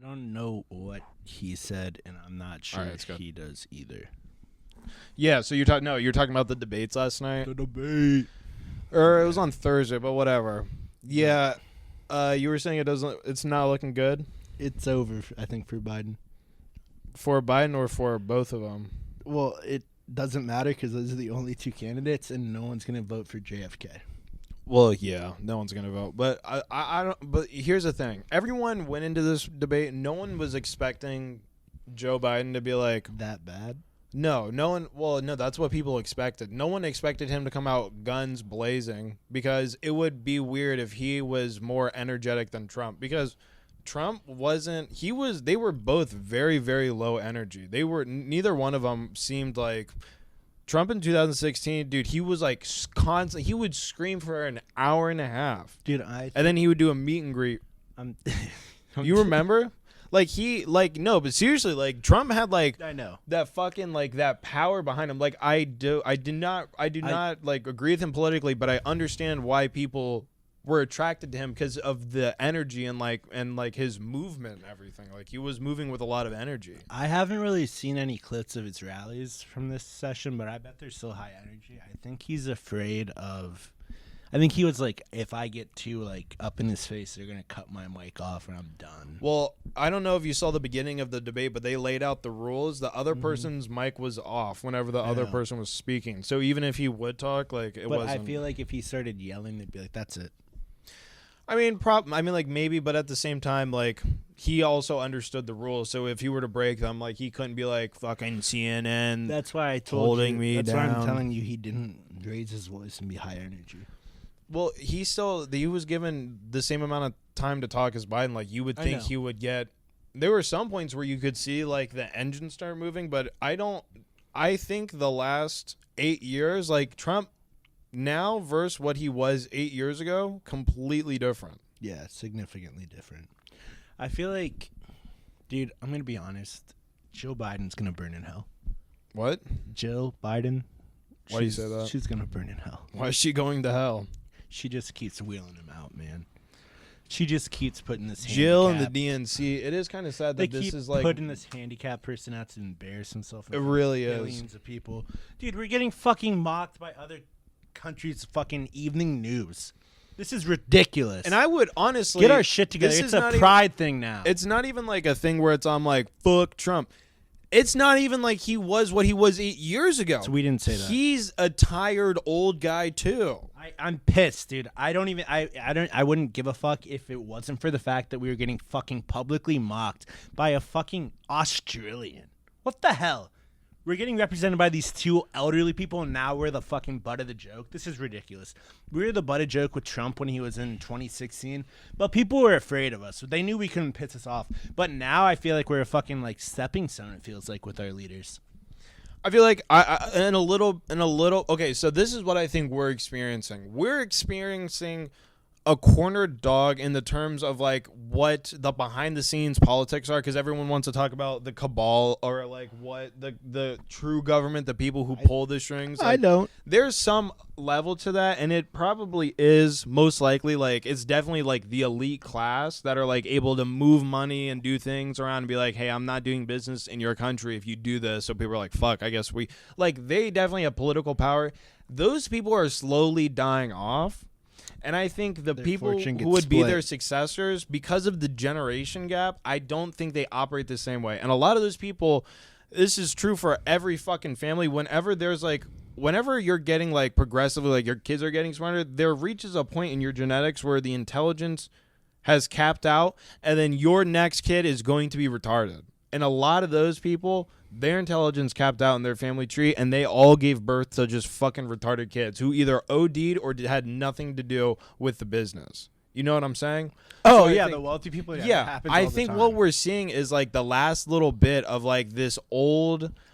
don't know what he said, and I'm not sure All right, he does either. Yeah, so you're talking about the debates last night? The debate. Or it was on Thursday, but whatever. Yeah, you were saying it's not looking good? It's over, I think, for Biden. For Biden or for both of them? Well, it doesn't matter because those are the only two candidates, and no one's going to vote for JFK. Well, yeah, no one's gonna vote, but I don't. But here's the thing: everyone went into this debate. No one was expecting Joe Biden to be like That bad? no one. Well, no, that's what people expected. No one expected him to come out guns blazing because it would be weird if he was more energetic than Trump. Because Trump wasn't. He was. They were both very, very low energy. They were. Neither one of them seemed like. Trump in 2016, dude, he was like constant. He would scream for an hour and a half, Dude, and then he would do a meet and greet. I'm You remember? No, but seriously, like Trump had like I know. that fucking like that power behind him. Like I do not like agree with him politically, but I understand why people were attracted to him because of the energy and his movement and everything. Like he was moving with a lot of energy. I haven't really seen any clips of his rallies from this session, but I bet they're still high energy. I think he's afraid of. I think he was like, if I get too like up in his face, they're gonna cut my mic off and I'm done. Well, I don't know if you saw the beginning of the debate, but they laid out the rules. The other person's mic was off wnenever the other person was speaking. So even if he would talk, like it But wasn't. I feel like if he started yelling, they'd be like, "That's it." I mean, like maybe, but at the same time, like he also understood the rules. So if he were to break them, like he couldn't be like fucking CNN. That's why I told holding you. me That's down. why I'm telling you, he didn't raise his voice and be high energy. Well, he was given the same amount of time to talk as Biden. Like you would I think know. he would get. There were some points where you could see like the engine start moving, but I think the last 8 years, like Trump now versus what he was 8 years ago, completely different. Yeah, significantly different. I feel like, dude, I'm going to be honest. Joe Biden's going to burn in hell. What? Jill Biden. Why do you say that? She's going to burn in hell. Why is she going to hell? She just keeps wheeling him out, man. She just keeps putting this Jill and handicap. the DNC. It is kind of sad They that this keep is like. putting this handicapped person out to embarrass himself. in It front of really is. billions of people. Dude, we're getting fucking mocked by other countries' fucking evening news. This is ridiculous. And I would honestly get our shit together. this It's is a not pride thing now. It's not even like a thing where I'm like, fuck Trump. It's not even like he was what he was 8 years ago. So we didn't say that. He's a tired old guy too. I'm pissed, dude. I wouldn't give a fuck if it wasn't for the fact that we were getting fucking publicly mocked by a fucking Australian. What the hell? We're getting represented by these two elderly people, and now we're the fucking butt of the joke. This is ridiculous. We were the butt of joke with Trump when he was in 2016, but people were afraid of us. They knew we couldn't piss us off. But now I feel like we're a fucking like stepping stone. It feels like with our leaders. I feel like I in a little. Okay, so this is what I think we're experiencing. We're experiencing a cornered dog in the terms of like what the behind the scenes politics are, because everyone wants to talk about the cabal or like what the true government, the people who pull the strings. Like, I don't. There's some level to that, and it probably is most likely like it's definitely like the elite class that are like able to move money and do things around and be like, hey, I'm not doing business in your country if you do this. So people are like, fuck, I guess we like they definitely have political power. Those people are slowly dying off. And I think the people who would be their successors, because of the generation gap, I don't think they operate the same way. And a lot of those people, this is true for every fucking family. Whenever you're getting like progressively, like your kids are getting smarter, there reaches a point in your genetics where the intelligence has capped out, and then your next kid is going to be retarded. And a lot of those people, their intelligence capped out in their family tree, and they all gave birth to just fucking retarded kids who either OD'd or had nothing to do with the business. You know what I'm saying? Oh, So yeah, think, the wealthy people. Yeah, yeah, that happens I all the think time. what we're seeing is like the last little bit of like this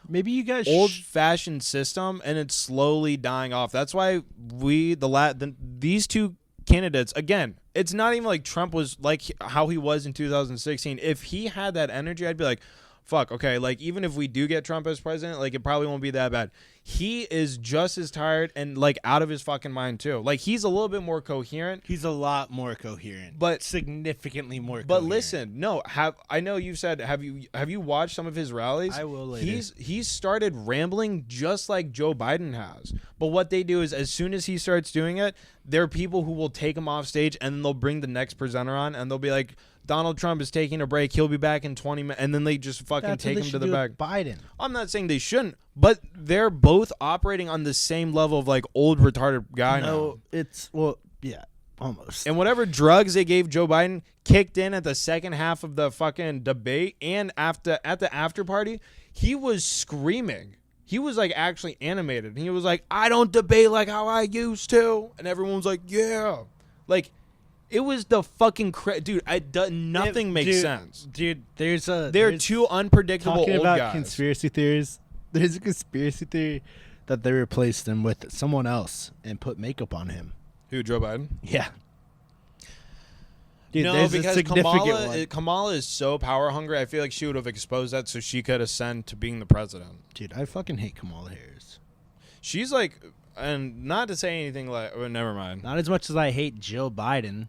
maybe you guys old-fashioned system, and it's slowly dying off. That's why these two candidates, again, it's not even like Trump was like how he was in 2016. If he had that energy, I'd be like, fuck, okay, like, even if we do get Trump as president, like, it probably won't be that bad. He is just as tired and, like, out of his fucking mind, too. Like, he's a little bit more coherent. He's a lot more coherent, but significantly more But coherent. listen, no, I know you've said, have you watched some of his rallies? I will later. He's started rambling just like Joe Biden has. But what they do is, as soon as he starts doing it, there are people who will take him off stage, and then they'll bring the next presenter on, and they'll be like, Donald Trump is taking a break. He'll be back in 20 minutes. And then they just fucking take him to the back. Biden. I'm not saying they shouldn't, but they're both operating on the same level of, like, old retarded guy now. No, it's, well, yeah, almost. And whatever drugs they gave Joe Biden kicked in at the second half of the fucking debate, and at the after party, he was screaming. He was, like, actually animated. And he was like, I don't debate like how I used to. And everyone was like, yeah. Like, it was the fucking dude. Nothing makes sense, dude. They're two unpredictable talking old about guys. Conspiracy theories. There's a conspiracy theory that they replaced him with someone else and put makeup on him. Who, Joe Biden? Yeah. Dude, No, because Kamala is so power hungry. I feel like she would have exposed that so she could ascend to being the president. Dude, I fucking hate Kamala Harris. She's like, and not to say anything like, oh, never mind. Not as much as I hate Jill Biden.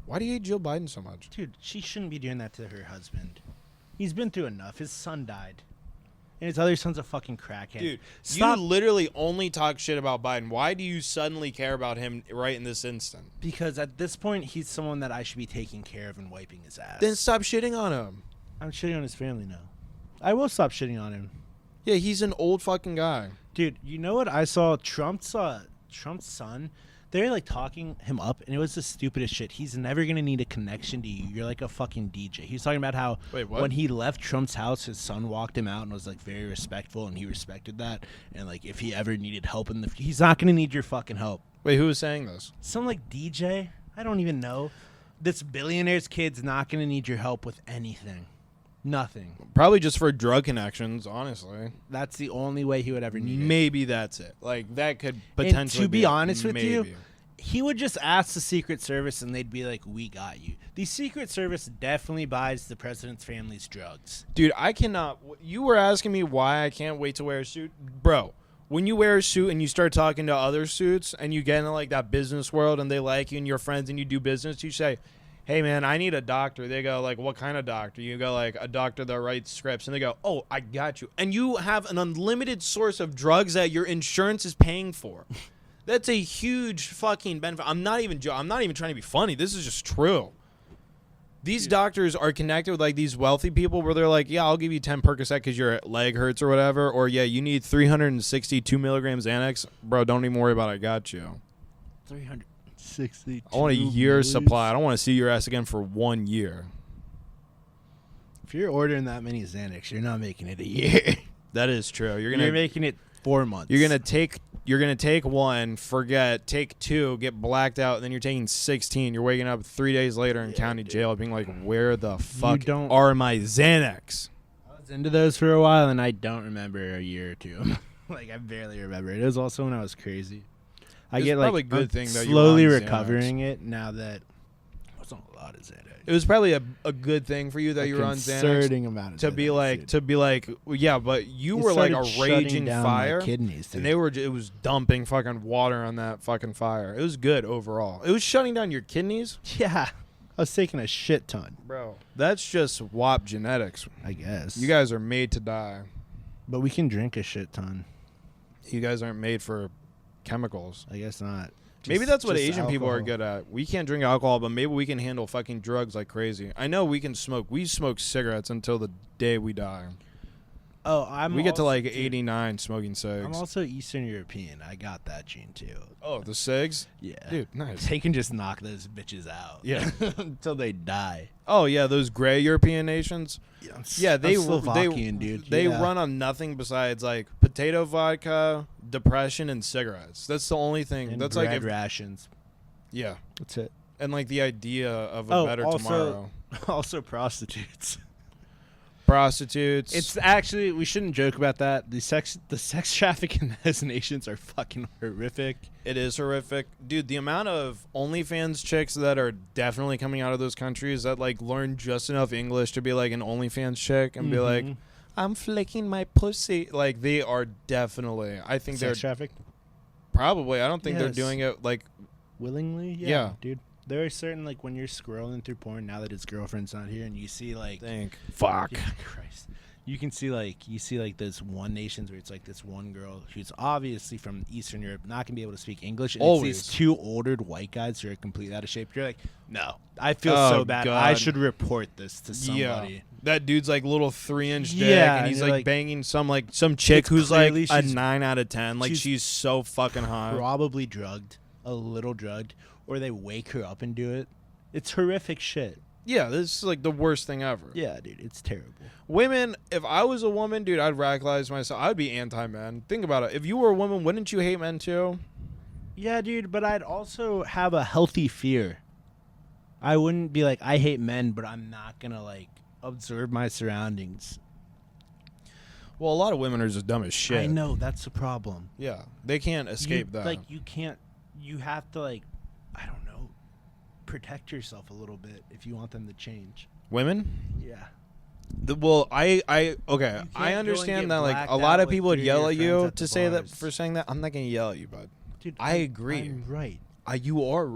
Why do you hate Joe Biden so much? Dude, she shouldn't be doing that to her husband. He's been through enough. His son died. And his other son's a fucking crackhead. Dude, Stop. you literally only talk shit about Biden. Why do you suddenly care about him right in this instant? Because at this point, he's someone that I should be taking care of and wiping his ass. Then stop shitting on him. I'm shitting on his family now. I will stop shitting on him. Yeah, he's an old fucking guy. Dude, you know what I saw? Trump's son, they're like talking him up, and it was the stupidest shit. He's never gonna need a connection to you. You're like a fucking DJ. He's talking about how when he left Trump's house, his son walked him out and was like very respectful, and he respected that. And like if he ever needed help he's not gonna need your fucking help. Wait, who was saying this? Some like DJ. I don't even know. This billionaire's kid's not gonna need your help with anything. Nothing. Probably just for drug connections, honestly. That's the only way he would ever need it. Maybe that's it. Like, that could potentially and to be honest with you, maybe. he would just ask the Secret Service and they'd be like, we got you. The Secret Service definitely buys the president's family's drugs. Dude, I cannot. You were asking me why I can't wait to wear a suit. Bro, when you wear a suit and you start talking to other suits and you get into like that business world and they like you and you're friends and you do business, you say, hey, man, I need a doctor. They go, like, what kind of doctor? You go, like, a doctor that writes scripts. And they go, oh, I got you. And you have an unlimited source of drugs that your insurance is paying for. That's a huge fucking benefit. I'm not even trying to be funny. This is just true. These doctors are connected with, like, these wealthy people where they're like, yeah, I'll give you 10 Percocet because your leg hurts or whatever. Or, yeah, you need 362 milligrams Xanax. Bro, don't even worry about it. I got you. 362. I want a year's supply. I don't want to see your ass again for 1 year. If you're ordering that many Xanax, you're not making it a year. That is true. You're making it 4 months. You're gonna take one, forget, take two, get blacked out, and then you're taking 16. You're waking up 3 days later in county jail, being like, "Where the fuck are my Xanax?" I was into those for a while, and I don't remember a year or two. Like I barely remember it. It was also when I was crazy. I get probably like good thing that slowly you're on recovering it now that it's not a lot of Xanax. It was probably a good thing for you that you were on Xanax. Concerning amount of to Xanax, be like, yeah, but you were like a raging fire, kidneys, dude. and it was dumping fucking water on that fucking fire. It was good overall. It was shutting down your kidneys. Yeah, I was taking a shit ton, bro. That's just WAP genetics, I guess. You guys are made to die, but we can drink a shit ton. You guys aren't made for chemicals. I guess not. Maybe that's what Asian alcohol. people are good at. We can't drink alcohol, but maybe we can handle fucking drugs like crazy. I know we can smoke. We smoke cigarettes until the day we die. Oh, we get to like 89 smoking cigs. I'm also Eastern European. I got that gene too. Oh, the cigs? Yeah. Dude, nice. They can just knock those bitches out. Yeah. Until they die. Oh, yeah, those gray European nations. Yeah, I'm Slovakian, dude. They run on nothing besides like potato vodka, depression, and cigarettes. That's the only thing. And that's bread like rations. Yeah. That's it. And like the idea of a better tomorrow. Also prostitutes. prostitutes. It's actually, we shouldn't joke about that. The sex trafficking in those nations are fucking horrific. It is horrific. Dude, the amount of OnlyFans chicks that are definitely coming out of those countries that, like, learn just enough English to be, like, an OnlyFans chick and be like, I'm flicking my pussy. Like, they are definitely, I think Sex trafficked? probably, I don't think they're Yes. doing it, like, Willingly? Yeah. Dude. There are certain, like, when you're scrolling through porn, now that his girlfriend's not here, and you see, like... fuck. Yeah, Christ. You can see, like, those one nations where it's, like, this one girl who's obviously from Eastern Europe, not going to be able to speak English. And Always. it's these two older white guys who are completely out of shape. You're like, no, I feel Oh, so bad. I God. should report this to somebody. Yeah. That dude's like little 3-inch dick, Yeah, and he's and you're like like- banging some chick It's who's like clearly a she's- 9 out of 10. Like, she's she's so fucking hot. Probably drugged, a little drugged, or they wake her up and do it. It's horrific shit. Yeah, this is like the worst thing ever. Yeah, dude, it's terrible. Women, if I was a woman, dude, I'd radicalize myself. I'd be anti-men. Think about it. If you were a woman, wouldn't you hate men too? Yeah, dude, but I'd also have a healthy fear. I wouldn't be like, I hate men, but I'm not going to, like, observe my surroundings. Well, a lot of women are just dumb as shit. I know, that's the problem. Yeah, they can't escape you, that. Like, you can't, you have to, like, I don't know, protect yourself a little bit if you want them to change. Women? Yeah. Well, I okay. go I and understand get that, like, blacked a lot out of with people would 3 of yell your at friends you at to the say that bars. for saying that. I'm not gonna yell at you, bud. Dude, I agree. I'm right. You're I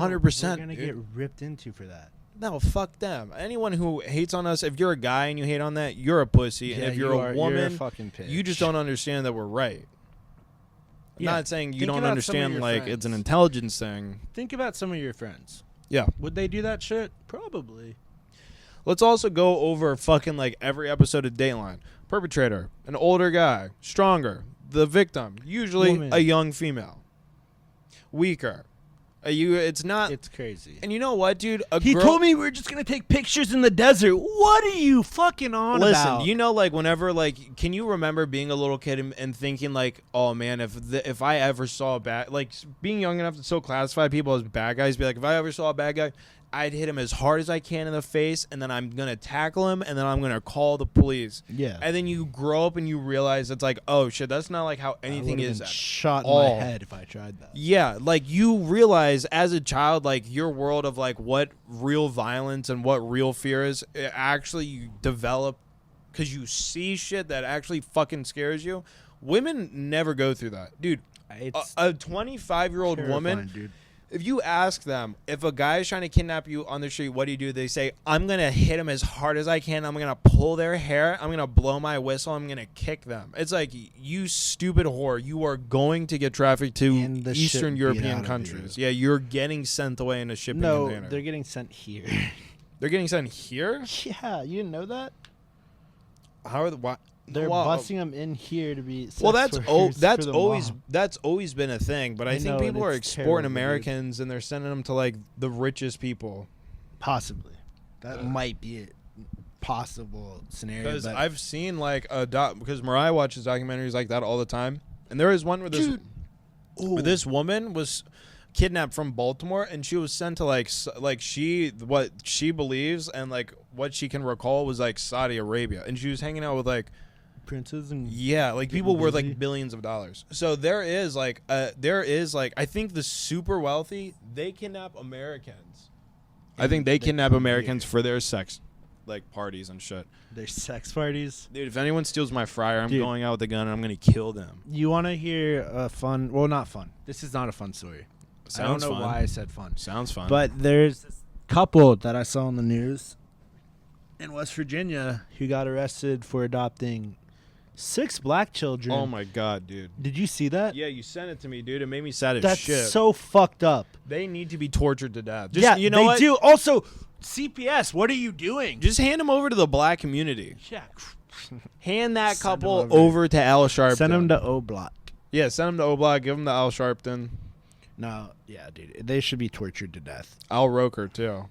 know, 100%. We're going to get ripped into for that. No, fuck them. Anyone who hates on us, if you're a guy and you hate on that, you're a pussy. And Yeah, if you're you a are- woman, you're a fucking bitch. you just don't understand that we're right. I'm Yeah, not saying you think don't about some of understand, your like, it's an friends. intelligence thing. Think about some of your friends. Yeah. Would they do that shit? Probably. Let's also go over fucking, like, every episode of Dateline. Perpetrator, an older guy, stronger. The victim, usually Woman. a young female. Weaker. It's not. It's crazy. And you know what, dude? He told me we were just going to take pictures in the desert. What are you fucking on Listen, about? you know, like, whenever, like, can you remember being a little kid and thinking, like, oh man, if I ever saw a bad, like, being young enough to still classify people as bad guys, be like, if I ever saw a bad guy, I'd hit him as hard as I can in the face, and then I'm gonna tackle him, and then I'm gonna call the police. Yeah. And then you grow up and you realize it's like, oh shit, that's not like how I anything would've is. been shot in all. my head if I tried that. Yeah, like, you realize as a child, like, your world of, like, what real violence and what real fear is, it actually you develop because you see shit that actually fucking scares you. Women never go through that. Dude, It's a 25-year-old woman, terrifying, dude. if you ask them, if a guy is trying to kidnap you on the street, what do? They say, I'm going to hit him as hard as I can. I'm going to pull their hair. I'm going to blow my whistle. I'm going to kick them. It's like, you stupid whore. You are going to get trafficked to And the shit Eastern beat European out of countries. you. Yeah, you're getting sent away in a shipping No, container. they're getting sent here. They're getting sent here? Yeah, you didn't know that? How are the... Why? They're Well, busting them in here to be sex Well, that's workers for the mob. that's always been a thing, but I I think know, and people are it's exporting terrible, dude. Americans and they're sending them to, like, the richest people. Possibly. That might be a possible scenario. Because But I've seen, like, because Mariah watches documentaries like that all the time, and there is one where this woman was kidnapped from Baltimore, and she was sent to, like what she believes and, like, what she can recall was, like, Saudi Arabia, and she was hanging out with, like, princes and yeah, like, Getting people worth, busy. like, billions of dollars. So there is like I think the super wealthy, they kidnap Americans. I think they kidnap come Americans here. for their sex, like, parties and shit. their sex parties. Dude, if anyone steals my fryer, I'm Dude. going out with a gun and I'm gonna kill them. You want to hear a fun? Well, not fun. This is not a fun story. I don't Sounds know fun. why I said fun. Sounds fun. But there's this couple that I saw on the news in West Virginia who got arrested for adopting 6 black children. oh my god, dude. Did you see that? Yeah, you sent it to me, dude. It made me sad as That's shit. so fucked up. They need to be tortured to death. Just, yeah, you know they what? do. Also, CPS, what are you doing? Just hand them over to the black community. Yeah. Hand that Send couple 'em over. over to Al Sharpton. Send them to O Block. Yeah, send them to O'Block. Give them to Al Sharpton. No, yeah, dude. They should be tortured to death. Al Roker, too.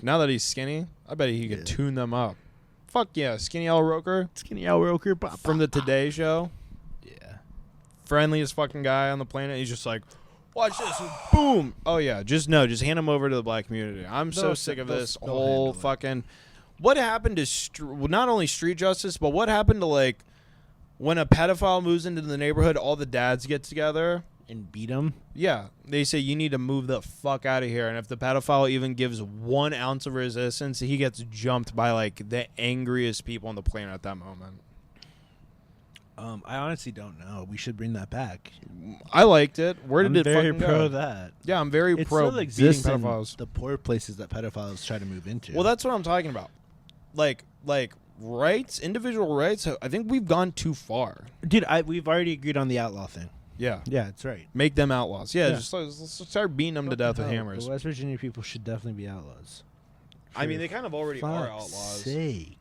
Now that he's skinny, I bet he could Yeah. tune them up. Fuck yeah, skinny Al Roker Skinny Al Roker. from the Today Show. Yeah. Friendliest fucking guy on the planet. He's just like, watch this. And boom. Oh, yeah. Just hand him over to the black community. I'm so They'll- sick of they'll- this they'll whole handle it. fucking... What happened to not only street justice, but what happened to like when a pedophile moves into the neighborhood, all the dads get together And beat him. Yeah, they say you need to move the fuck out of here, and if the pedophile even gives 1 ounce of resistance, he gets jumped by like the angriest people on the planet at that moment. I honestly don't know. We should bring that back. I liked it. Where did I'm it very fucking pro go? that. Yeah, I'm very It pro still exists beating in pedophiles. the poor places that pedophiles try to move into. Well, that's what I'm talking about. Like rights, individual rights. I think we've gone too far. Dude, we've already agreed on the outlaw thing. Yeah, Yeah, that's right. make them outlaws. Yeah, Yeah. just let's start beating them to death with hammers. The West Virginia people should definitely be outlaws. I mean, they kind of already are Fuck's outlaws. sake.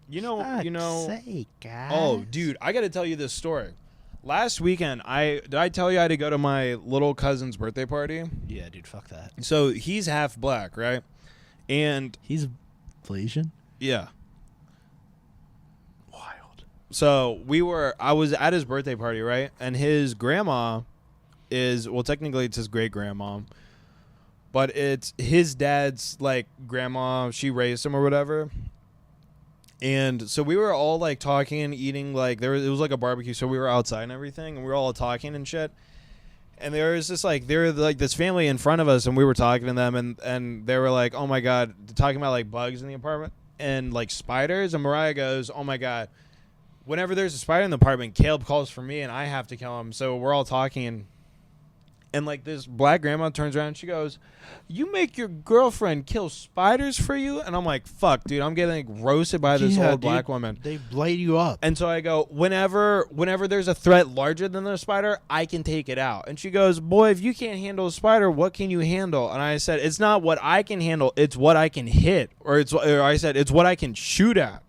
You know. Sake, guys. Oh, dude, I got to tell you this story. Last weekend, did I tell you I had to go to my little cousin's birthday party? Yeah, dude, fuck that. So he's half black, right? And He's Malaysian? yeah. Wild. So I was at his birthday party, right? And his grandma technically it's his great grandma, but it's his dad's like grandma. She raised him or whatever. And so we were all like talking and eating, like it was like a barbecue, so we were outside and everything, and we were all talking and shit. And there was this family in front of us, and we were talking to them, and they were like, "Oh my god," talking about like bugs in the apartment and like spiders. And Mariah goes, "Oh my god, whenever there's a spider in the apartment, Caleb calls for me, and I have to kill him." So we're all talking, and like this black grandma turns around and she goes, "You make your girlfriend kill spiders for you?" And I'm like, "Fuck, dude, I'm getting like, roasted by this old black woman." They blight you up. And so I go, whenever there's a threat larger than the spider, I can take it out. And she goes, "Boy, if you can't handle a spider, what can you handle?" And I said, "It's not what I can handle, it's what I can hit." Or I said, "It's what I can shoot at."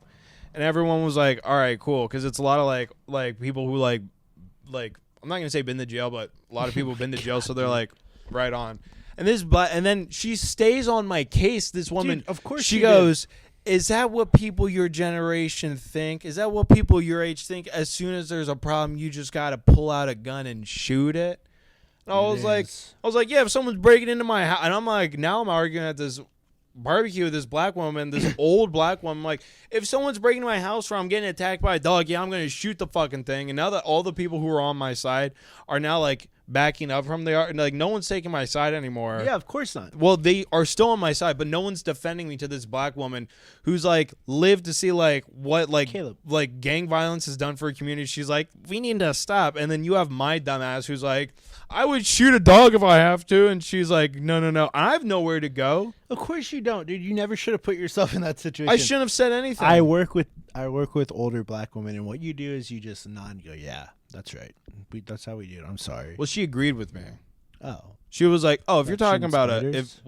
And everyone was like, "All right, cool," because it's a lot of like people who like I'm not gonna say been to jail, but a lot of people have been to jail, so they're like right on. And then she stays on my case. This woman, Dude, of course she she goes, "Is that what people your generation think? Is that what people your age think? As soon as there's a problem, you just gotta pull out a gun and shoot it?" And I was like, "Yeah, if someone's breaking into my house," and I'm like, now I'm arguing at this barbecue with this black woman, this old black woman. I'm like, if someone's breaking into my house or I'm getting attacked by a dog, yeah, I'm gonna shoot the fucking thing. And now that all the people who are on my side are now like backing up from like no one's taking my side anymore. Yeah, of course not. Well, they are still on my side, but no one's defending me to this black woman who's like lived to see like what like Caleb. like gang violence has done for a community. She's like, we need to stop. And then you have my dumbass who's like, I would shoot a dog if I have to. And she's like, no. I have nowhere to go. Of course you don't, dude. You never should have put yourself in that situation. I shouldn't have said anything. I work with older black women, and what you do is you just nod and go, "Yeah, that's right. That's how we do it. I'm sorry." Well, she agreed with me. Oh, She was like, "Oh, if you're Like talking shooting about spiders?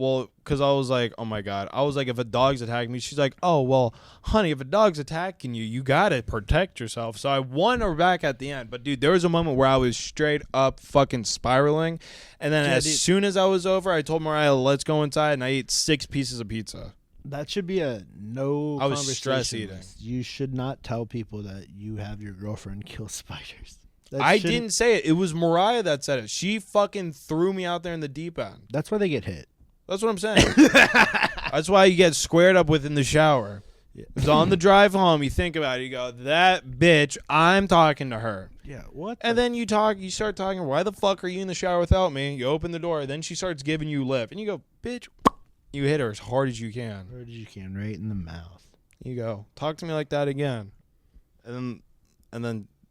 because I was like, oh my god, I was like, if a dog's attacking me," she's like, "Oh well, honey, if a dog's attacking you, you gotta protect yourself." So I won her back at the end. But dude, there was a moment where I was straight up fucking spiraling, and then Yeah, as dude. soon as I was over, I told Mariah, "Let's go inside," and I ate 6 pieces of pizza. that should be a no. I was conversation stress eating. list. You should not tell people that you have your girlfriend kill spiders. That I shouldn't- didn't say it. It was Mariah that said it. She fucking threw me out there in the deep end. That's why they get hit. That's what I'm saying. That's why you get squared up with in the shower. Yeah. It's on the drive home. You think about it. You go, that bitch, I'm talking to her. Yeah. What? And then you start talking, why the fuck are you in the shower without me? You open the door. Then she starts giving you lip. And you go, bitch. You hit her as hard as you can. Where did you can right in the mouth? You go, talk to me like that again. And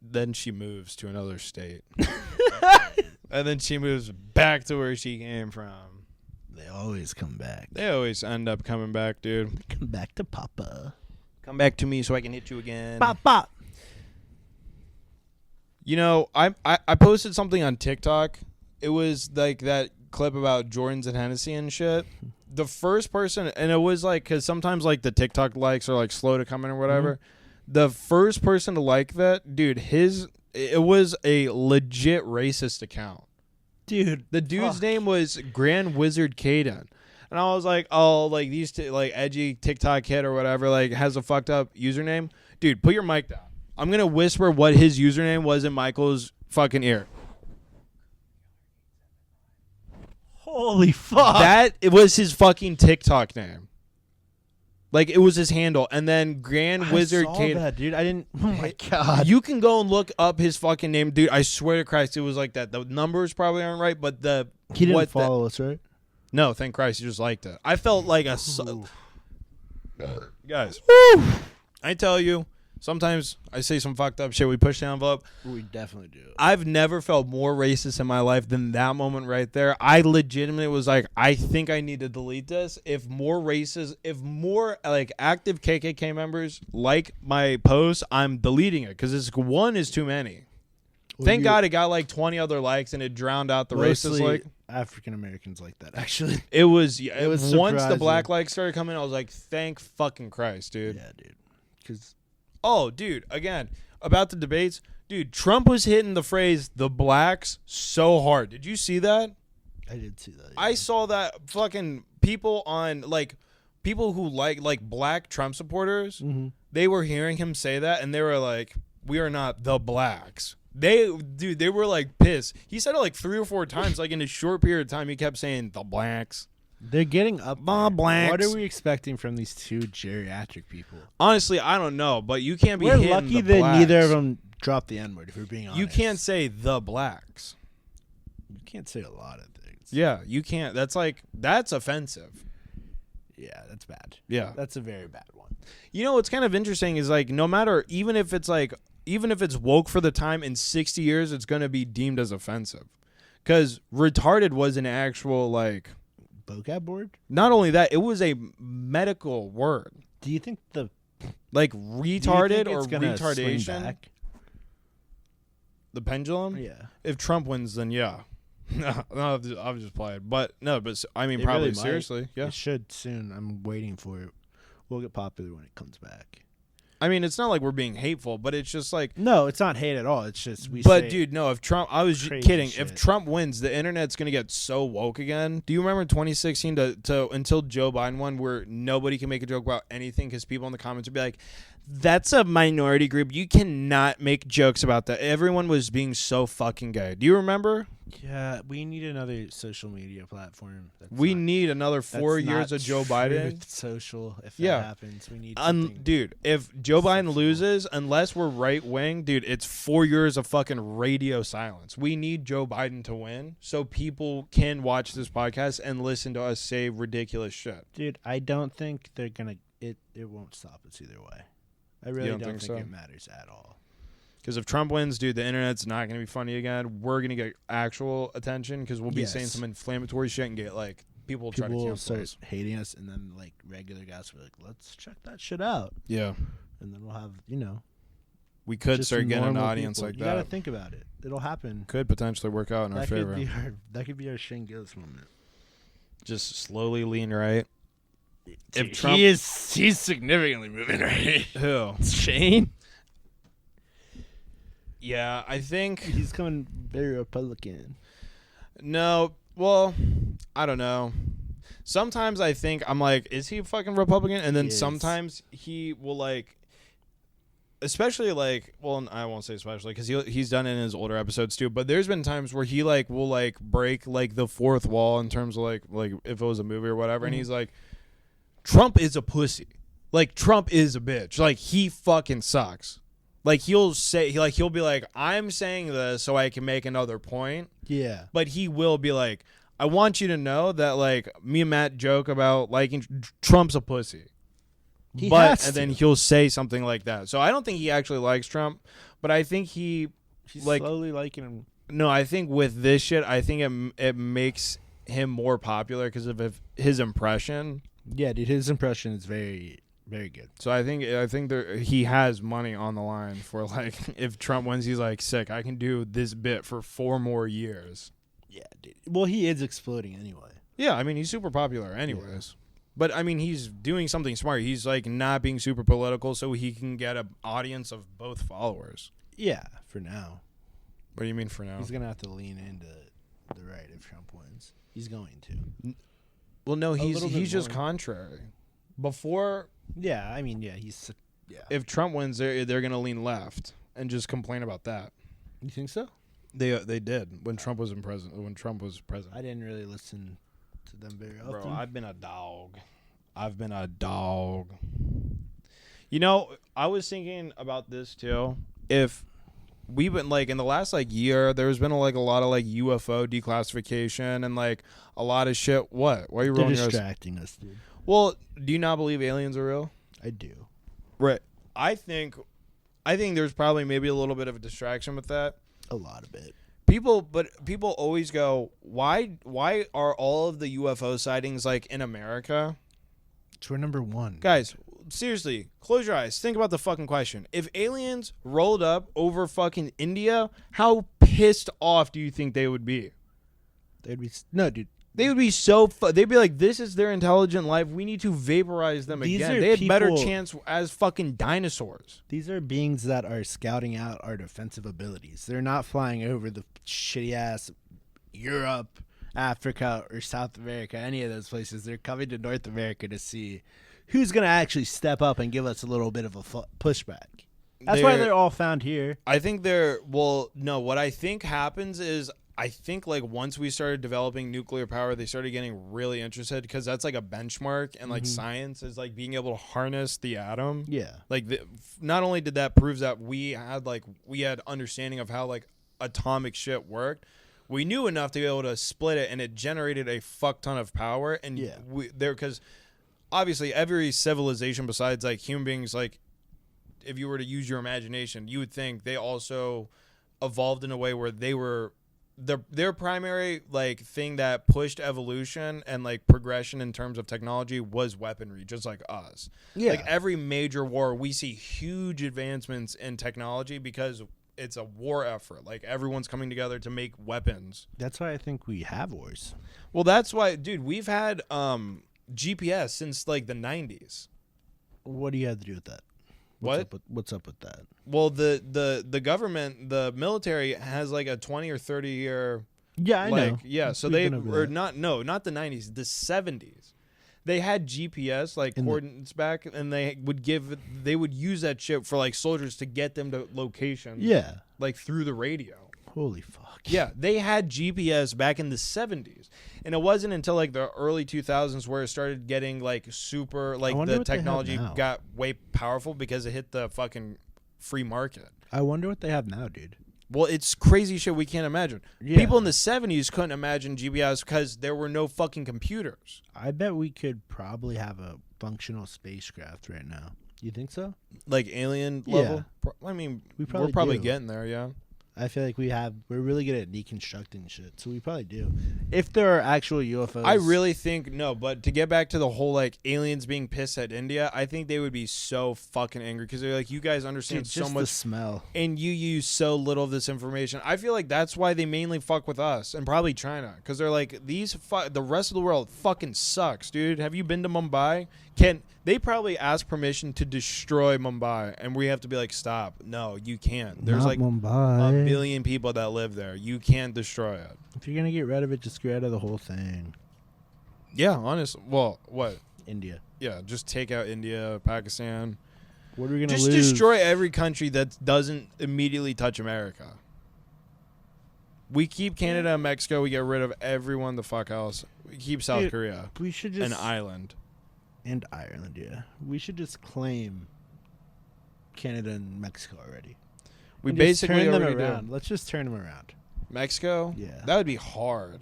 then she moves to another state. And then she moves back to where she came from. They always come back. They always end up coming back, dude. Come back to Papa. Come back to me so I can hit you again. Papa. You know, I posted something on TikTok. It was like that clip about Jordans and Hennessy and shit. The first person, and it was like, because sometimes like the TikTok likes are like slow to come in or whatever. The first person to like that, dude, it was a legit racist account. Dude. The dude's fuck. name was Grand Wizard Caden. And I was like, oh, like these like edgy TikTok kid or whatever, like has a fucked up username. Dude, put your mic down. I'm going to whisper what his username was in Michael's fucking ear. Holy fuck. That it was his fucking TikTok name. Like, it was his handle. And then Grand Wizard I saw Kate. that, dude. I didn't. Oh my god. You can go and look up his fucking name, dude. I swear to Christ, it was like that. The numbers probably aren't right, but He didn't follow us, right? No, thank Christ, he just liked it. I felt like a guys. I tell you, sometimes I say some fucked up shit. We push the envelope. We definitely do. I've never felt more racist in my life than that moment right there. I legitimately was like, I think I need to delete this. If more like active KKK members like my post, I'm deleting it because one is too many. Well, Thank God it got like 20 other likes and it drowned out the racist like. African Americans like that, actually. It was once the surprising. black likes started coming, I was like, thank fucking Christ, dude. Yeah, dude. Because dude, again, about the debates, dude, Trump was hitting the phrase "the blacks" so hard. Did you see that? I did see that. Yeah. I saw that fucking people who like black Trump supporters. Mm-hmm. They were hearing him say that, and they were like, "We are not the blacks." They were like pissed. He said it like 3 or 4 times, like in a short period of time. He kept saying the blacks. They're getting up. My blacks. What are we expecting from these two geriatric people? Honestly, I don't know, but you can't be. We're hitting lucky the that blacks. neither of them dropped the N-word. If we're being honest, You can't say the blacks. You can't say a lot of things. Yeah, you can't. That's offensive. Yeah, that's bad. Yeah, That's a very bad one. you know what's kind of interesting is like no matter even if it's woke for the time in 60 years, it's gonna be deemed as offensive, because retarded was an actual like. Vocab board? Not only that, it was a medical word. Do you think Like retarded or swing retardation. back? The pendulum? Yeah. If Trump wins, then yeah. No, I'll just play it. But no, I mean, It probably really might. seriously. Yeah. It should soon. I'm waiting for it. We'll get popular when it comes back. I mean, it's not like we're being hateful, but it's just like. No, it's not hate at all. It's just But dude, no. If Trump, I was crazy kidding. shit. If Trump wins, the internet's gonna get so woke again. Do you remember in 2016 to until Joe Biden won, where nobody can make a joke about anything because people in the comments would be like, "That's a minority group. You cannot make jokes about that." Everyone was being so fucking gay. Do you remember? Yeah, we need another social media platform. We need another 4 years of Joe Biden. Social, if Yeah. that happens, we need something. Dude, if Joe Biden Social. loses, unless we're right wing, dude, it's 4 years of fucking radio silence. We need Joe Biden to win so people can watch this podcast and listen to us say ridiculous shit. Dude, I don't think they're gonna. It won't stop us either way. I really don't don't think think so? it matters at all. Because if Trump wins, dude, the internet's not going to be funny again. We're going to get actual attention because we'll be Yes. saying some inflammatory shit and get like people will try to People will cancel start us. hating us, and then like regular guys will be like, "Let's check that shit out," Yeah, and then we'll have we could just start getting an normal audience people. like You that. gotta think about it. It'll happen. Could potentially work out in our That favor. could be our Shane Gillis moment. Just slowly lean right. Dude, Trump- he's significantly moving right. Who? Shane. Yeah, I think. He's coming very Republican. No, well, I don't know. Sometimes I think I'm like, is he a fucking Republican? And then He is. sometimes he will like, especially like, well, I won't say especially because he's done it in his older episodes too. But there's been times where he like will like break like the fourth wall in terms of like if it was a movie or whatever, and he's like, Trump is a pussy. Like Trump is a bitch. Like he fucking sucks. Like he'll be like, I'm saying this so I can make another point. Yeah. But he will be like, I want you to know that like me and Matt joke about liking Trump's a pussy. He And has then to. he'll say something like that. So I don't think he actually likes Trump, but I think He's like- slowly liking him. no, I think with this shit, I think it makes him more popular because of his impression. Yeah, dude, his impression is very, very good. So I think he has money on the line for like if Trump wins, he's like, sick, I can do this bit for 4 more years. Yeah, dude. Well, he is exploding anyway. Yeah, I mean he's super popular anyways. But I mean he's doing something smart. He's like not being super political so he can get an audience of both followers. Yeah, for now. What do you mean for now? He's gonna have to lean into the right if Trump wins. He's going to. Well, no, little bit he's just more. contrary. Before, Yeah, I mean, yeah, he's. Yeah. if Trump wins, they're gonna lean left and just complain about that. You think so? They did when Trump was president. I didn't really listen to them very often. Bro, I've been a dog. I've been a dog. You know, I was thinking about this too. If we've been like in the last like year, there's been like a lot of like UFO declassification and like a lot of shit. What? Why are you They're rolling your eyes? distracting us, dude. Well, do you not believe aliens are real? I do. Right. I think there's probably maybe a little bit of a distraction with that. A lot of it. People always go, why are all of the UFO sightings like in America? It's we're number one. Guys, seriously, close your eyes. Think about the fucking question. If aliens rolled up over fucking India, how pissed off do you think they would be? They'd be no, dude. They would be so they'd be like, this is their intelligent life. We need to vaporize them These again. are They had better people- chance as fucking dinosaurs. These are beings that are scouting out our defensive abilities. They're not flying over the shitty ass Europe, Africa, or South America, any of those places. They're coming to North America to see who's going to actually step up and give us a little bit of a pushback. That's why they're all found here. I think no, what I think happens is I think like once we started developing nuclear power, they started getting really interested because that's like a benchmark and like science is like being able to harness the atom. Yeah. Like not only did that prove that we had understanding of how like atomic shit worked, we knew enough to be able to split it and it generated a fuck ton of power. And because obviously every civilization besides like human beings, like if you were to use your imagination, you would think they also evolved in a way where they were their primary like thing that pushed evolution and like progression in terms of technology was weaponry, just like us. Yeah. Like every major war, we see huge advancements in technology because it's a war effort. Like everyone's coming together to make weapons. That's why I think we have wars. Well, that's why, dude, we've had GPS since like the 90s. What do you have to do with that? What's up with that? Well, the government, the military has like a 20 or 30 year. Yeah, I know. Yeah, so We've they been over or that. not the 90s, the 70s. They had GPS like coordinates back, and they would use that shit for like soldiers to get them to locations. Yeah. Like through the radio. Holy fuck. Yeah, they had GPS back in the 70s. And it wasn't until like the early 2000s where it started getting like super, like wonder the what they have technology now. got way powerful because it hit the fucking free market. I wonder what they have now, dude. Well, it's crazy shit we can't imagine. Yeah. People in the 70s couldn't imagine GPS because there were no fucking computers. I bet we could probably have a functional spacecraft right now. You think so? Like alien Yeah. level? I mean, We we're probably probably do. getting there, yeah. I feel like we're really good at deconstructing shit, so we probably do. If there are actual UFOs, I really think no, but to get back to the whole like aliens being pissed at India, I think they would be so fucking angry because they're like, you guys understand dude, so just much the smell. and you use so little of this information. I feel like that's why they mainly fuck with us and probably China because they're like the rest of the world fucking sucks, dude. Have you been to Mumbai? They probably ask permission to destroy Mumbai and we have to be like, stop. No, you can't. There's Not like Mumbai. a billion people that live there. You can't destroy it. If you're gonna get rid of it, just get rid of the whole thing. Yeah, honestly. Well, what? India. Yeah, just take out India, Pakistan. What are we gonna Just lose? destroy every country that doesn't immediately touch America. We keep Canada and Mexico. We get rid of everyone the fuck else. We keep South Dude, Korea, We should just an island. and Ireland. Yeah, we should just claim Canada and Mexico already. We And just basically turn them already around. do. Let's just turn them around. Mexico? Yeah. That would be hard.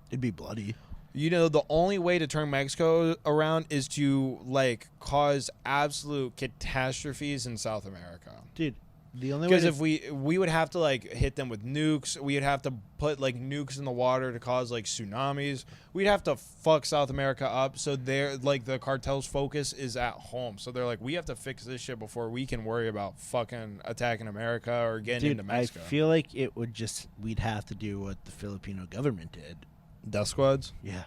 It'd be bloody. You know, the only way to turn Mexico around is to, like, cause absolute catastrophes in South America. Dude, the only way Because to if we would have to, like, hit them with nukes. We would have to put, like, nukes in the water to cause, like, tsunamis. We'd have to fuck South America up. So they're, like, the cartel's focus is at home. So they're like, we have to fix this shit before we can worry about fucking attacking America or getting into I Mexico. feel like we'd have to do what the Filipino government did. Death squads? Yeah.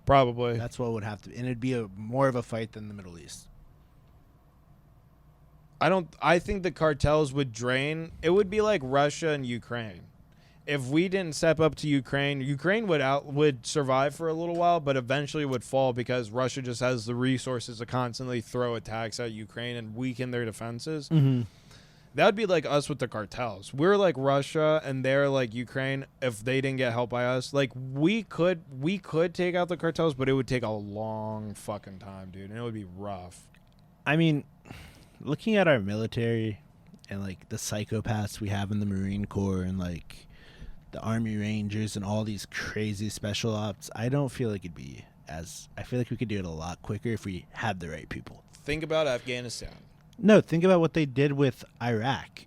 Probably. That's what would have to, and it'd be more of a fight than the Middle East. I think the cartels would drain. It would be like Russia and Ukraine. If we didn't step up to Ukraine would survive for a little while, but eventually would fall because Russia just has the resources to constantly throw attacks at Ukraine and weaken their defenses. Mm-hmm. That would be like us with the cartels. We're like Russia and they're like Ukraine. If they didn't get help by us, like we could take out the cartels, but it would take a long fucking time, dude, and it would be rough. I mean, looking at our military and like the psychopaths we have in the Marine Corps and like the Army Rangers and all these crazy special ops, I don't feel like it'd be as. I feel like we could do it a lot quicker if we had the right people. Think about Afghanistan. No, think about what they did with Iraq.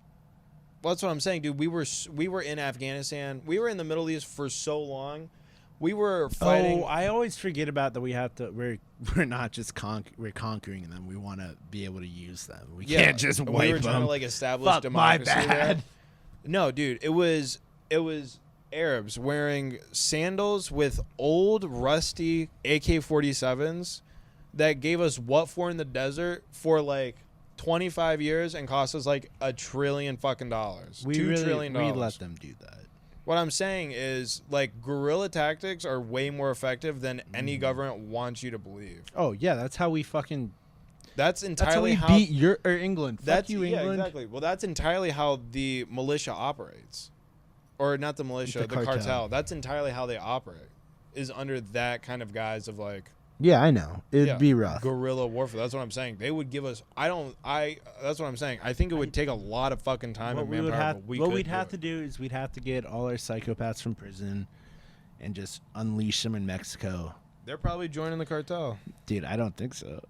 Well, that's what I'm saying, dude. We were in Afghanistan. We were in the Middle East for so long. We were fighting. Oh, I always forget about that. We have to. We're not just we're conquering them. We want to be able to use them. We can't just wipe them. We were trying to like establish Fuck, democracy. my bad. There. No, dude. It was Arabs wearing sandals with old rusty AK-47s that gave us what for in the desert for like 25 years and cost us like $1 trillion fucking dollars. $2 trillion. We let them do that. What I'm saying is like guerrilla tactics are way more effective than any government wants you to believe. Oh yeah, that's how we fucking. That's entirely how we beat England. That's Fuck you, England. Yeah, exactly. Well, that's entirely how the militia operates, or not the militia, the cartel. That's entirely how they operate. Is under that kind of guise of like. Yeah, I know. It'd be rough. Guerrilla warfare. That's what I'm saying. They would give us. That's what I'm saying. I think it would take a lot of fucking time and manpower. What we'd have to do is we'd have to get all our psychopaths from prison, and just unleash them in Mexico. They're probably joining the cartel. Dude, I don't think so.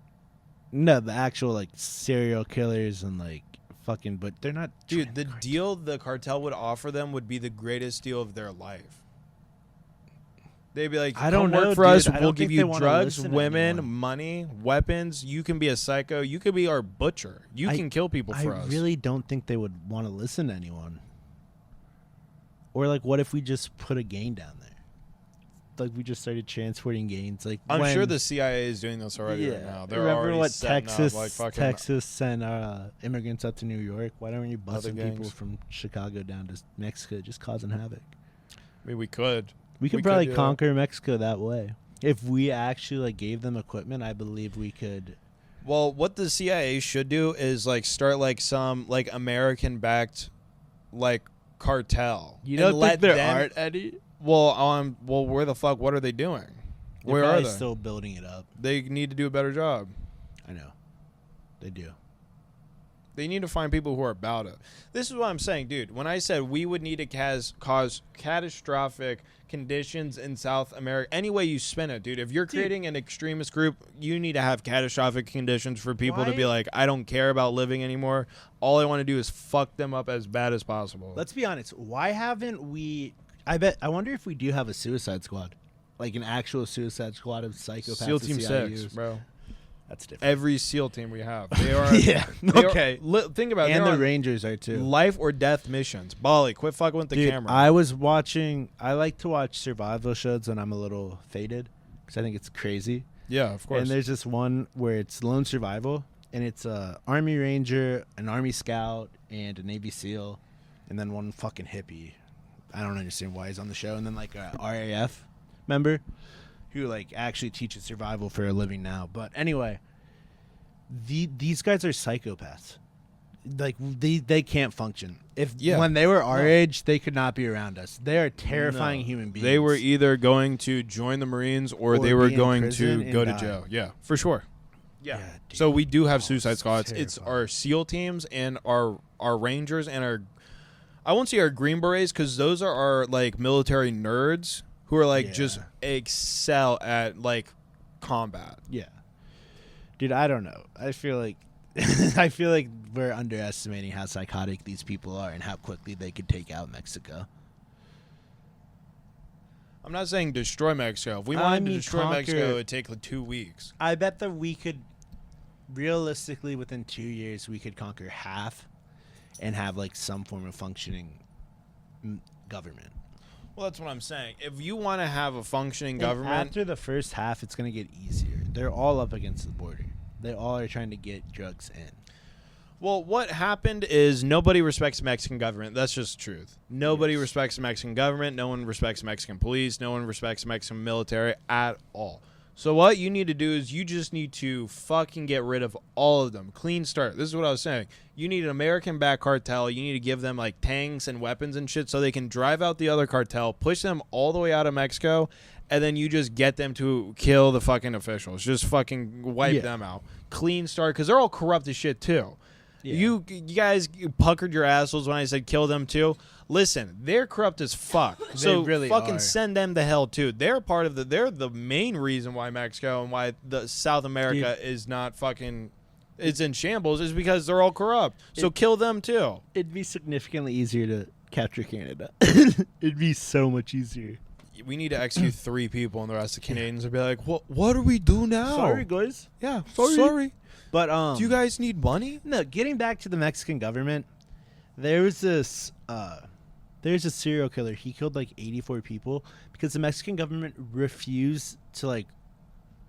No, the actual like serial killers and like fucking, but they're not. Dude, the deal the cartel would offer them would be the greatest deal of their life. They'd be like, I don't know, work for us. dude. We'll give you drugs, women, money, weapons. You can be a psycho. You could be our butcher. You can kill people for us. I really don't think they would want to listen to anyone. Or like, what if we just put a gang down there? Like we just started transporting gangs. Like I'm sure the CIA is doing this already right now. They're remember already what Texas, up, like fucking Texas sent immigrants up to New York? Why don't you busting people gangs. from Chicago down to Mexico, just causing havoc? I mean, we could. We could probably conquer Mexico that way. If we actually like gave them equipment, I believe we could. Well, what the CIA should do is like start like some like American-backed like cartel. You don't think there aren't any? Well, where the fuck? What are they doing? Where are they? Still building it up. They need to do a better job. I know. They do. They need to find people who are about it. This is what I'm saying, dude. When I said we would need to cause catastrophic conditions in South America, any way you spin it, dude. If you're creating an extremist group, you need to have catastrophic conditions for people to be like, I don't care about living anymore. All I want to do is fuck them up as bad as possible. Let's be honest. Why haven't we? I wonder if we do have a suicide squad, like an actual suicide squad of psychopaths. SEAL Team 6, bro. That's different. Every SEAL team we have, they are. Think about it. And the Rangers are too. Life or death missions. Bali, quit fucking with the camera. I was watching. I like to watch survival shows when I'm a little faded because I think it's crazy. Yeah, of course. And there's this one where it's lone survival, and it's a Army Ranger, an Army Scout, and a Navy SEAL, and then one fucking hippie. I don't understand why he's on the show, and then like a RAF member who like actually teaches survival for a living now. But anyway, these guys are psychopaths. Like they can't function. When they were our age, they could not be around us. They are terrifying human beings. They were either going to join the Marines or they were going to go to jail. Yeah, for sure. Yeah. Dude. So we do have suicide squads. It's our SEAL teams and our Rangers and our, I won't say our Green Berets because those are our like military nerds who are like just excel at like combat. Yeah. Dude, I don't know. I feel like we're underestimating how psychotic these people are and how quickly they could take out Mexico. I'm not saying destroy Mexico. If we wanted to destroy Mexico, it would take like 2 weeks. I bet that we could, realistically, within 2 years, we could conquer half and have like some form of functioning government. Well, that's what I'm saying. If you want to have a functioning government, after the first half, it's going to get easier. They're all up against the border. They all are trying to get drugs in. Well, what happened is nobody respects the Mexican government. That's just the truth. Nobody respects the Mexican government. No one respects Mexican police. No one respects Mexican military at all. So what you need to do is you just need to fucking get rid of all of them. Clean start. This is what I was saying. You need an American-backed cartel. You need to give them like tanks and weapons and shit so they can drive out the other cartel, push them all the way out of Mexico, and then you just get them to kill the fucking officials. Just fucking wipe them out. Clean start, because they're all corrupt as shit too. Yeah. You guys puckered your assholes when I said kill them too. Listen, they're corrupt as fuck. So really fucking are. send them to hell too. They're part of they're the main reason why Mexico and why the South America is not fucking it's in shambles is because they're all corrupt. So kill them too. It'd be significantly easier to capture Canada. It'd be so much easier. We need to execute 3 people and the rest of the Canadians would be like, what do we do now? Sorry, guys. Yeah, sorry. But do you guys need money? No, getting back to the Mexican government, there's a serial killer. He killed like 84 people because the Mexican government refused to like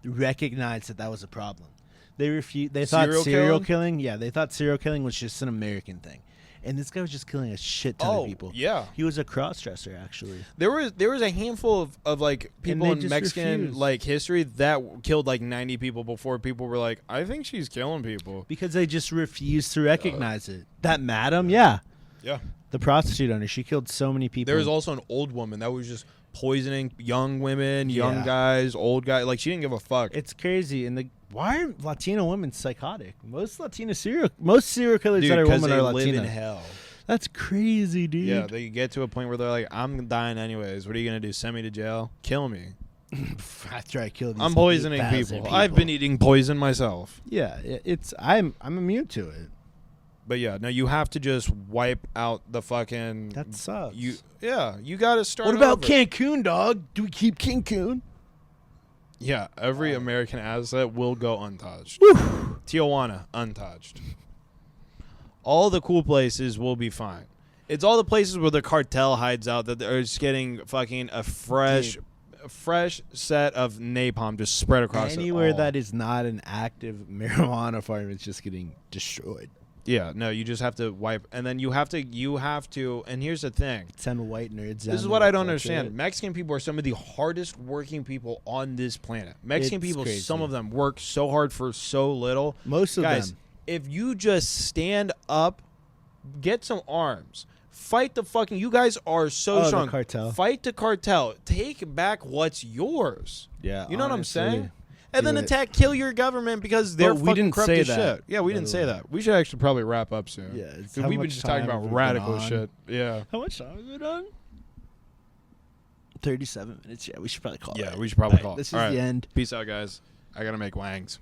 recognize that was a problem. They thought serial killing. Yeah, they thought serial killing was just an American thing. And this guy was just killing a shit ton of people. Yeah. He was a cross-dresser, actually. There was a handful of like people in Mexican like history that killed like 90 people before people were like, I think she's killing people. Because they just refused to recognize it. That madam, yeah. Yeah. The prostitute owner, she killed so many people. There was also an old woman that was just poisoning young women, young guys, old guys. Like, she didn't give a fuck. It's crazy. And why are Latino women psychotic? Most serial killers that are women are Latino. Live in hell. That's crazy, dude. Yeah, they get to a point where they're like, I'm dying anyways. What are you going to do? Send me to jail? Kill me. After I kill these I'm poisoning people. I've been eating poison myself. Yeah, I'm immune to it. But yeah, no, you have to just wipe out the fucking... That sucks. You got to start What about over. Cancun, dog? Do we keep Cancun? Yeah, every American asset will go untouched. Whew. Tijuana, untouched. All the cool places will be fine. It's all the places where the cartel hides out that they're just getting fucking a fresh set of napalm just spread across anywhere that is not an active marijuana farm is just getting destroyed. Yeah, no, you just have to wipe, and then you have to, and here's the thing. Send white nerds. This is what I don't understand. Mexican people are some of the hardest working people on this planet. Mexican people, crazy. Some of them work so hard for so little. Most of them. If you just stand up, get some arms, fight the fucking, you guys are so strong. The cartel. Fight the cartel. Take back what's yours. Yeah. You know what I'm saying? And then kill your government because they're fucking corrupt as shit. Yeah, we didn't say that. We should actually probably wrap up soon. Yeah, because we've been just talking about radical shit. Yeah. How much time have we done? 37 minutes. Yeah, we should probably call it. Yeah, we should probably call it. This is the end. Peace out, guys. I got to make wangs.